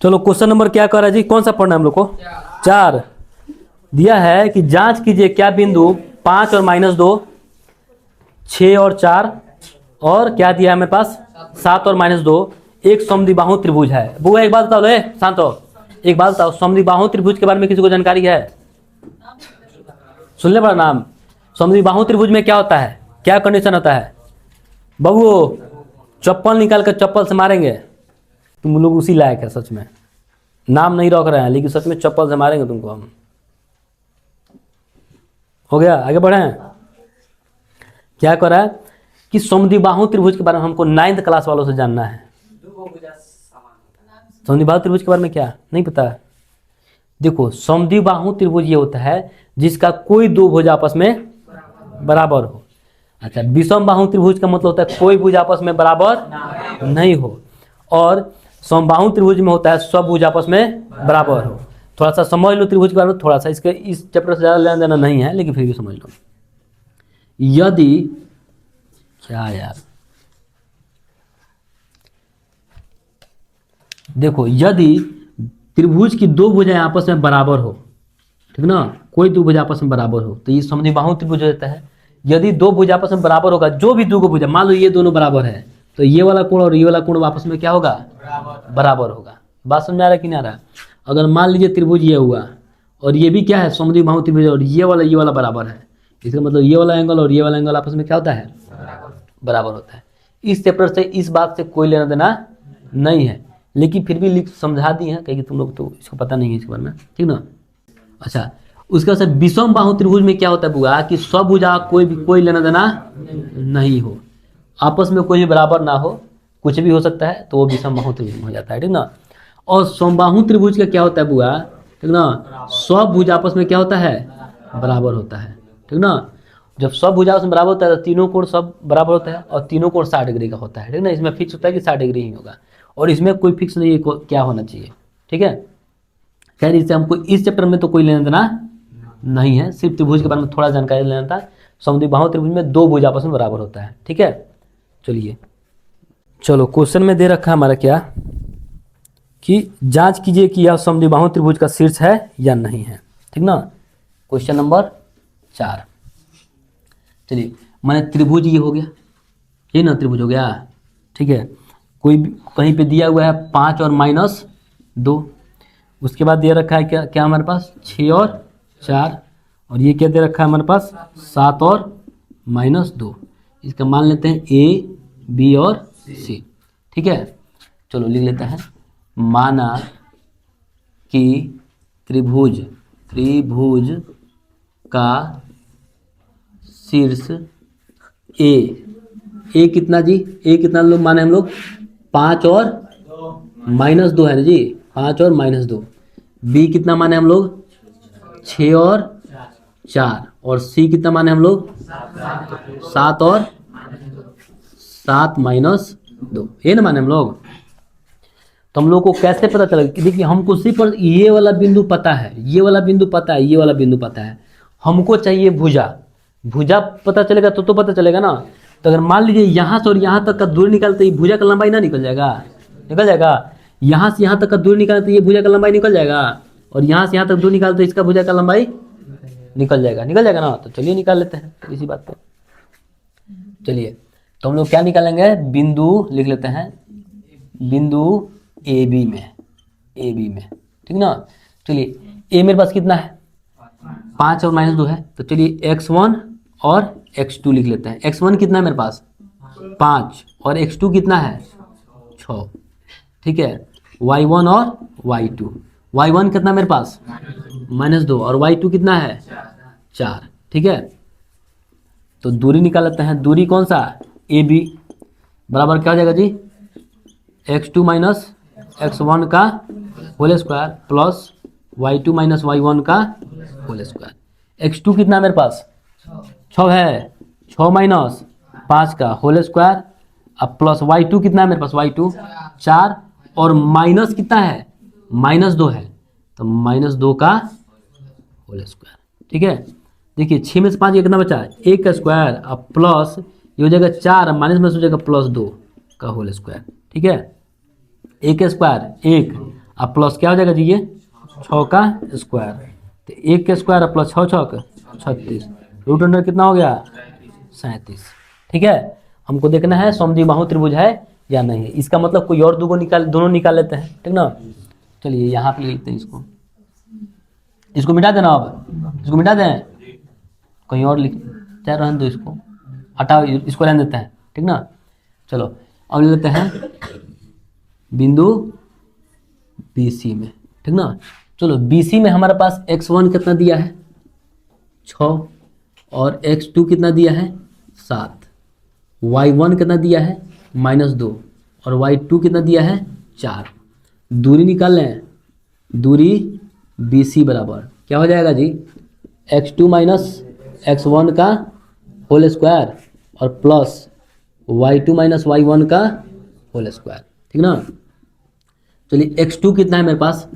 चलो question number क्या कर रहा है जी, कौन सा पढ़ना है हम लोग को? 4 दिया है कि जांच कीजिए क्या बिंदु 5 और -2, 6 और 4 और क्या दिया है मेरे पास 7 और -2 एक समद्विबाहु त्रिभुज है। बुआ एक बात बताओ, ले शांत हो, एक बात बताओ, समद्विबाहु त्रिभुज के बारे में किसी को जानकारी है? सुन ले बड़ा नाम, समद्विबाहु त्रिभुज में क्या होता है, क्या कंडीशन होता है? बबू चप्पल निकाल कर चप्पल से मारेंगे, तुम लोग उसी लायक है सच में, नाम नहीं रख रहे हैं लेकिन सच में चप्पल से मारेंगे तुमको हम। हो गया, आगे बढ़े। क्या कर रहा है कि समद्विबाहु त्रिभुज के बारे में हमको 9th क्लास वालों से जानना है। समद्विबाहु त्रिभुज के बारे में क्या नहीं पता? देखो समद्विबाहु त्रिभुज ये होता है जिसका कोई दो भुज आपस में बराबर हो। अच्छा, विषम बाहु त्रिभुज का मतलब होता है कोई भुज आपस में बराबर नहीं हो, और समबाहु त्रिभुज में होता है सब भुज आपस में बराबर हो। थोड़ा सा समझ लो त्रिभुज के बारे में, थोड़ा सा इसके इस चैप्टर से ज़्यादा लेना देना नहीं है लेकिन फिर भी समझ लो। यदि क्या यार, देखो यदि त्रिभुज की दो भुजाएं आपस में बराबर हो, ठीक ना, कोई दो भुजा आपस में बराबर हो तो ये समद्विबाहु त्रिभुज होता है। यदि दो भुजा आपस में बराबर होगा, जो भी दो भुजा, मान लो ये दोनों बराबर है तो ये वाला कोण और ये वाला कोण आपस में क्या होगा? बराबर होगा। बात समझ आ रहा है कि नहीं आ रहा? अगर मान लीजिए त्रिभुज ये हुआ और ये भी क्या है समद्विबाहु त्रिभुज, और ये वाला बराबर है, इसका मतलब ये वाला एंगल और ये वाला एंगल आपस में क्या होता है? बराबर होता है। इस चैप्टर से इस बात से कोई लेना देना नहीं है, लेकिन फिर भी लिख समझा दी है क्योंकि तुम लोग तो इसको पता नहीं है इसके बारे में, ठीक ना। अच्छा, उसके बाद विषम बाहु त्रिभुज में क्या होता है बुआ कि सब भुजा कोई लेना देना नहीं हो, आपस में कोई भी बराबर ना हो, कुछ भी हो सकता है तो वो विषम बाहु त्रिभुज हो जाता है, ठीक ना। और समबाहु त्रिभुज का क्या होता है बुआ, ठीक ना, सब भुज आपस में क्या होता है? बराबर होता है, ठीक ना। जब सब भुजा आपस में बराबर होता है तो तीनों कोण सब बराबर होता है और तीनों कोण 60 डिग्री का होता है, ठीक ना। इसमें फिक्स होता है कि 60 डिग्री ही होगा और इसमें कोई फिक्स नहीं है क्या होना चाहिए, ठीक है। खैर इससे हमको इस चैप्टर में तो कोई लेना देना नहीं है, सिर्फ त्रिभुज के बारे में थोड़ा जानकारी लेना था। समद्विबाहु त्रिभुज में दो भुज आपस में बराबर होता है, ठीक है। चलिए, चलो क्वेश्चन में दे रखा है हमारा क्या कि जांच कीजिए कि यह समद्विबाहु त्रिभुज का शीर्ष है या नहीं है, ठीक ना। क्वेश्चन नंबर 4, चलिए माने त्रिभुज ये हो गया, ये ना त्रिभुज हो गया, ठीक है। कोई कहीं पे दिया हुआ है 5 और -2, उसके बाद दे रखा है क्या हमारे पास 6 और 4, और ये क्या दे रखा है हमारे पास 7 और -2। इसका मान लेते हैं A, B और C, ठीक है। चलो लिख लेते हैं, माना कि त्रिभुज का शीर्ष ए कितना जी, ए कितना लोग माने हम लोग 5 और -2 है ना जी, 5 और -2। बी कितना माने हम लोग 6 और 4, और सी कितना माने हम लोग 7 और 7 -2, ये ना माने हम लोग। तो हम लोग को कैसे पता चलेगा कि देखिए हमको सिर्फ ये वाला बिंदु पता है, ये वाला बिंदु पता है, ये वाला बिंदु पता है, हमको चाहिए भुजा पता चलेगा तो पता चलेगा ना। तो अगर मान लीजिए यहाँ से और यहाँ तक का दूरी निकालते ही भुजा का लंबाई ना निकल जाएगा, यहाँ से यहाँ तक का दूरी निकालते ये भुजा का लंबाई निकल जाएगा, और यहाँ से यहाँ तक दूरी निकालते इसका भुजा का लंबाई निकल जाएगा ना। तो चलिए निकाल लेते हैं इसी बात पे। चलिए तो हम लोग क्या निकालेंगे, बिंदु लिख लेते हैं, बिंदु ए बी में, ठीक ना। चलिए ए मेरे पास कितना है 5 और -2 है, तो चलिए x1 और x2 लिख लेते हैं। x1 कितना है मेरे पास 5 और x2 कितना है 6, ठीक है। y1 और y1 कितना मेरे पास -2 और y2 कितना है 4, ठीक है। तो दूरी निकाल लेते हैं, दूरी कौन सा AB बराबर क्या हो जाएगा जी x2 - x1 का whole square plus y2 - y1 का होल स्क्वायर। x2 कितना मेरे पास 6 है, 6 - 5 का होल स्क्वायर, अब प्लस y2 कितना है मेरे पास y2 4, और माइनस कितना है -2 है, तो -2 का होल स्क्वायर, ठीक है। देखिए 6 में से 5 कितना बचा 1 का स्क्वायर, अब प्लस ये हो जाएगा 4, माइनस में हो जाएगा +2 का होल स्क्वायर, ठीक है। 1 का स्क्वायर 1, अब प्लस क्या हो जाएगा जी ये 6 का स्क्वायर, तो 1 का स्क्वायर है प्लस 6 6 36, रूट अंडर कितना हो गया 37। ठीक है, हमको देखना है समद्विबाहु त्रिभुज है या नहीं है। इसका मतलब कोई और दोनों निकाल लेते हैं, ठीक ना। चलिए यहाँ पे लिखते हैं इसको मिटा देना, अब इसको मिटा दें, कहीं और लिख चाहे रहने दो, इसको हटाओ, इसको रहने देते हैं, ठीक ना। चलो अब ले लेते हैं बिंदु BC में, ठीक ना। चलो BC में हमारे पास x1 कितना दिया है 6 और x2 कितना दिया है 7, y1 कितना दिया है -2 और y2 कितना दिया है 4। दूरी निकाल लें, दूरी BC बराबर क्या हो जाएगा जी x2 माइनस x1 का होल स्क्वायर और प्लस y2 माइनस y1 का होल स्क्वायर, ठीक ना। चलिए x2 कितना है मेरे पास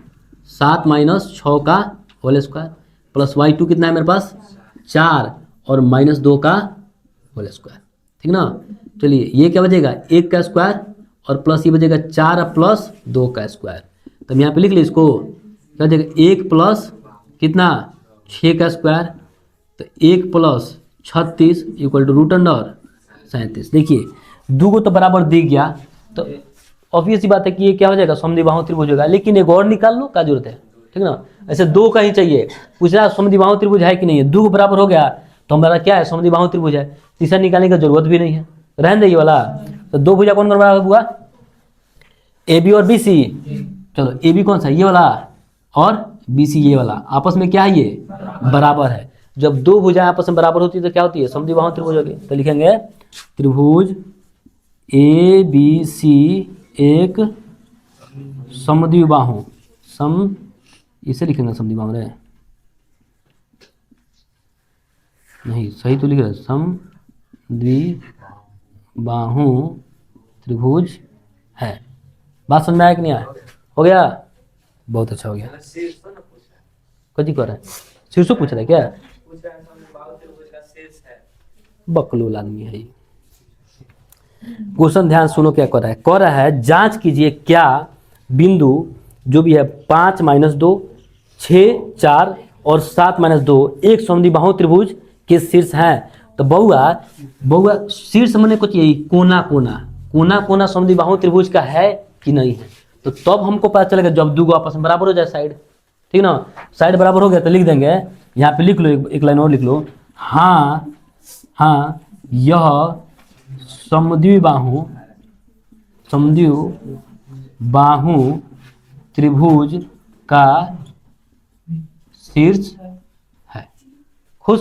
7 माइनस 6 का होल स्क्वायर प्लस y2 कितना है मेरे पास 4 और -2 का होल स्क्वायर, ठीक ना। चलिए ये क्या बचेगा 1 का स्क्वायर और प्लस ये बचेगा 4 प्लस 2 का स्क्वायर। तो हम यहाँ पे लिख ली इसको, क्या बचेगा 1 प्लस कितना 6 का स्क्वायर, तो 1 plus 36 equal to root under 37। देखिए दो को तो बराबर दिख गया, तो ऑब्वियस सी बात है कि ये क्या हो जाएगा समद्विबाहु त्रिभुज होगा। लेकिन एक और निकाल लो, क्या जरूरत है, ठीक ना। ऐसे दो का ही चाहिए, पूछ रहा समद्विबाहु त्रिभुज है कि नहीं है, दो बराबर हो गया तो हमारा क्या है समद्विबाहु त्रिभुज है, तीसरा निकालने की जरूरत भी नहीं है, रहने देगी वाला। तो दो भुजा कौन बराबर हुआ AB और BC। चलो AB कौन सा ये वाला और BC ये वाला, आपस में क्या है ये बराबर है। जब दो भुजाएं आपस में बराबर होती है तो क्या होती है समद्विबाहु त्रिभुज होगी। तो लिखेंगे त्रिभुज ABC एक समद्विबाहु इसे लिखेंगे समद्विबाहु रे, नहीं सही तो लिख रहे समद्विबाहु त्रिभुज है। बात समझ में आया कि नहीं आया, हो गया, बहुत अच्छा हो गया। कथी कर रहे हैं शीर्षक पूछ रहे क्या, बकलोल आदमी है। क्वेश्चन ध्यान सुनो क्या कर रहा है, कह रहा है जांच कीजिए क्या बिंदु जो भी है 5 - 2 6 4 और 7 - 2 एक समद्विबाहु त्रिभुज के शीर्ष हैं। तो बहुआ शीर्ष मैंने कुछ यही कोना समद्विबाहु त्रिभुज का है कि नहीं है। तो तब हमको पता चलेगा जब दो आपस में बराबर हो जाए साइड, ठीक ना। साइड बराबर हो गया तो लिख देंगे, यहाँ पे लिख लो एक लाइन और लिख लो, हाँ यह समद्विबाहु त्रिभुज का शीर्ष है। खुश।